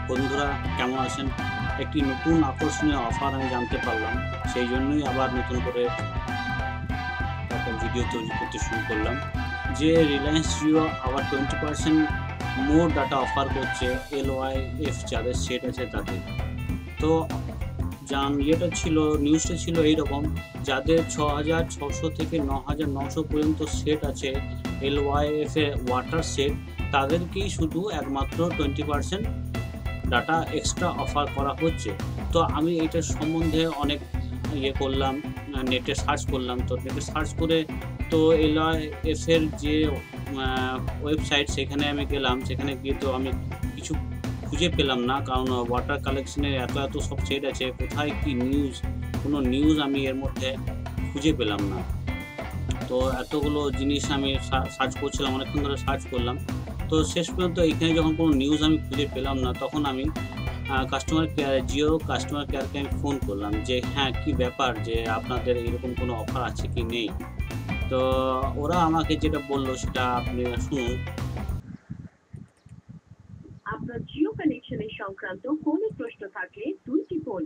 বন্ধুরা কেমন আছেন? একটি নতুন আকর্ষণীয় অফার আমি জানতে পারলাম। সেই জন্যই আবার নতুন করে একটা ভিডিও তৈরি করতে শুরু করলাম। যে রিলায়েন্স জিও আবার 20% মোর ডাটা অফার করছে LYF যাদের সেট আছে তাদের। তো নিউজটা ছিল এইরকম, যাদের 6,600 থেকে 9,900 পর্যন্ত সেট আছে LYF এ ওয়াটার সেট, তাদেরকেই শুধু একমাত্র 20% ডাটা এক্সট্রা অফার করা হচ্ছে। তো আমি এটার সম্বন্ধে অনেক করলাম, নেটে সার্চ করলাম। তো নেটে সার্চ করে তো LYF এর যে ওয়েবসাইট, সেখানে আমি গেলাম। সেখানে গিয়ে তো আমি কিছু খুঁজে পেলাম না, কারণ ওয়াটার কালেকশনের এত সব সেট আছে, কোথায় কি কোনো নিউজ আমি এর মধ্যে খুঁজে পেলাম না। তো এতগুলো জিনিস আমি সার্চ করছিলাম, অনেকক্ষণ ধরে সার্চ করলাম। তো শেষ পর্যন্ত এখানে যখন কোনো নিউজ আমি খুঁজে পেলাম না, তখন আমি জিও কাস্টমার কেয়ারকে আমি ফোন করলাম যে হ্যাঁ, কি ব্যাপার, যে আপনাদের এরকম কোনো অফার আছে কি নেই। তো ওরা আমাকে যেটা বললো সেটা আপনি শুনুন। আপনার জিও কানেকশনের সংক্রান্ত কোনো প্রশ্ন থাকলে 2টি ফোন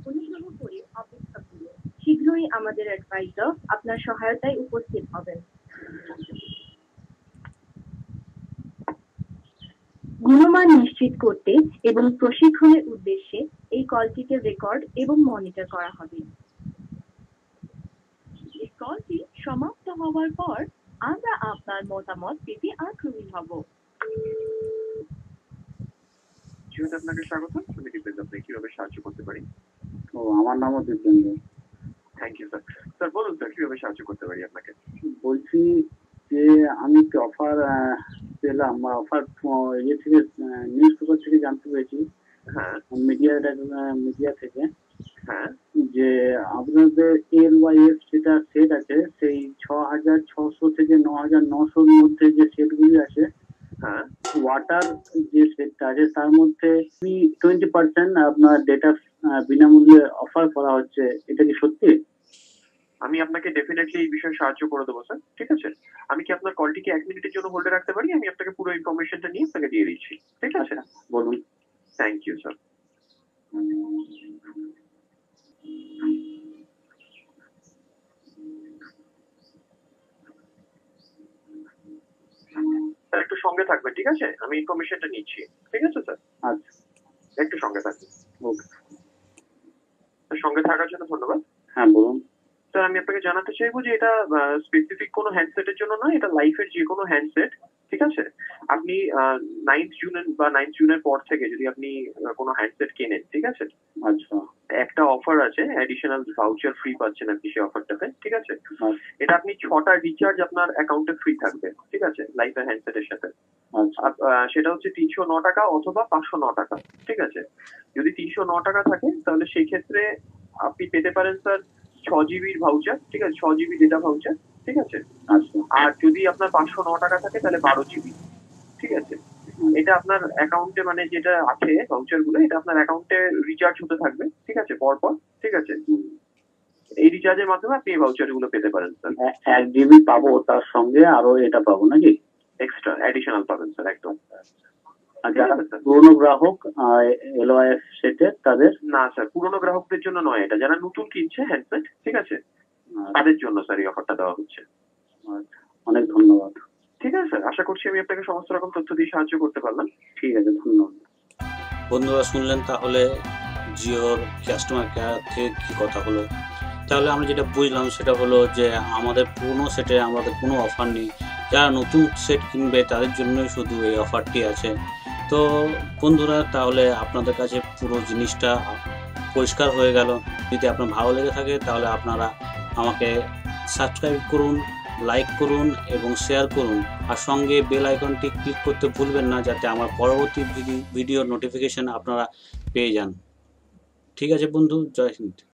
অনুগ্রহ করে অপেক্ষা করুন। শীঘ্রই আমাদের অ্যাডভাইজার আপনার সহায়তায় উপস্থিত হবেন। গুণমান নিশ্চিত করতে এবং প্রশিক্ষণের উদ্দেশ্যে এই কলটিকে রেকর্ড এবং মনিটর করা হবে। এই কলটি সমাপ্ত হওয়ার পর আমরা আপনার মতামত পেতে আগ্রহী হব। জিওতে আপনাকে স্বাগত। আমি দীপেন্দ্র, আপনাকে কিভাবে সাহায্য করতে পারি? আমার নামও Dipendra. Thank you sir. Sir বলুন স্যার, কিভাবে সাহায্য করতে পারি আপনাকে? বলছি যে আমি একটি অফার পেলাম, অফার থেকে নিউজ পেপার থেকে জানতে পেরেছি, হ্যাঁ মিডিয়া থেকে, হ্যাঁ, যে আপনাদের LYF যেটা সেট আছে, সেই 6,600 থেকে 9,900 মধ্যে যে সেটগুলি আছে, হ্যাঁ, ওয়াটার যে সেটটা আছে তার মধ্যে 20% আপনার ডেটা বিনামূল্যে অফার করা হচ্ছে। এটা কি সত্যি? আমি আপনাকে ডেফিনেটলি এই বিষয়ে সাহায্য করে দেবো স্যার। ঠিক আছে, আমি কি আপনার কলটিকে 1 মিনিটের জন্য হোল্ডে রাখতে পারি? আমি আপনাকে পুরো ইনফরমেশনটা নিয়ে আপনাকে দিয়ে দিচ্ছি। ঠিক আছে, বলুন। Thank you sir. স্যার একটু সঙ্গে থাকবেন, ঠিক আছে? আমি ইনফরমেশনটা নিচ্ছি। ঠিক আছে স্যার, আচ্ছা, একটু সঙ্গে থাকবেন। ওকে। সঙ্গে থাকার জন্য ধন্যবাদ। হ্যাঁ বলুন। স্যার আমি আপনাকে জানাতে চাইবো যে এটা স্পেসিফিক কোনো হ্যান্ডসেটের জন্য নয়, এটা লাইফের যে কোনো হ্যান্ডসেট। ঠিক আছে, আপনি 9th জুনের পর থেকে যদি আপনি কোনো হ্যান্ডসেট কেনেন, ঠিক আছে, আচ্ছা, একটা অফার আছে, অ্যাডিশনাল ভাউচার ফ্রি পাচ্ছেন আপনি সেই অফারটাতে। ঠিক আছে, এটা আপনি 6টা রিচার্জ আপনার অ্যাকাউন্টে ফ্রি থাকবে। ঠিক আছে, লাইফের হ্যান্ডসেটের সাথে। সেটা হচ্ছে 309 টাকা অথবা 509 টাকা। ঠিক আছে, যদি 309 টাকা থাকে তাহলে সেই ক্ষেত্রে আপনি পেতে পারেন স্যার 6 GB ভাউচার। ঠিক আছে, 6 GB ডেটা ভাউচার। ঠিক আছে, আর যদি আপনার 509 টাকা থাকে তাহলে 12 GB। ঠিক আছে, এটা আপনার অ্যাকাউন্টে, মানে যেটা আছে ভাউচার গুলো, এটা আপনার অ্যাকাউন্টে রিচার্জ হতে থাকবে। ঠিক আছে, পরপর। ঠিক আছে, এই রিচার্জের মাধ্যমে আপনি এই ভাউচার গুলো পেতে পারেন স্যার। 1 GB পাবো, তার সঙ্গে আরো এটা পাবো নাকি? এক্সট্রা অ্যাডিশনাল পাবেন স্যার, একদম। আর যারা পুরনো গ্রাহক LYF সেটের, তাদের? না স্যার, পুরনো গ্রাহকদের জন্য নয়, এটা যারা নতুন কিনছে হ্যান্ডসেট, ঠিক আছে, তাদের জন্য স্যার এই অফারটা দেওয়া হচ্ছে। অনেক ধন্যবাদ। ঠিক আছে স্যার, আশা করছি আমি আপনাকে সমস্ত রকম তথ্য দিয়ে সাহায্য করতে পারলাম। ঠিক আছে, ধন্যবাদ। বন্ধুরা শুনলেন তাহলে জিওর কাস্টমার কেয়ার থেকে কী কথা হলো। তাহলে আমরা যেটা বুঝলাম সেটা হলো যে আমাদের পুরনো সেটে আমাদের কোনো অফার নেই, যারা নতুন সেট কিনবে তাদের জন্যই শুধু এই অফারটি আছে। তো বন্ধুরা, তাহলে আপনাদের কাছে পুরো জিনিসটা পরিষ্কার হয়ে গেল। যদি আপনার ভালো লেগে থাকে তাহলে আপনারা আমাকে সাবস্ক্রাইব করুন, লাইক করুন এবং শেয়ার করুন। আর সঙ্গে বেল আইকনটি ক্লিক করতে ভুলবেন না, যাতে আমার পরবর্তী ভিডিও নোটিফিকেশন আপনারা পেয়ে যান। ঠিক আছে বন্ধু, জয় হিন্দ।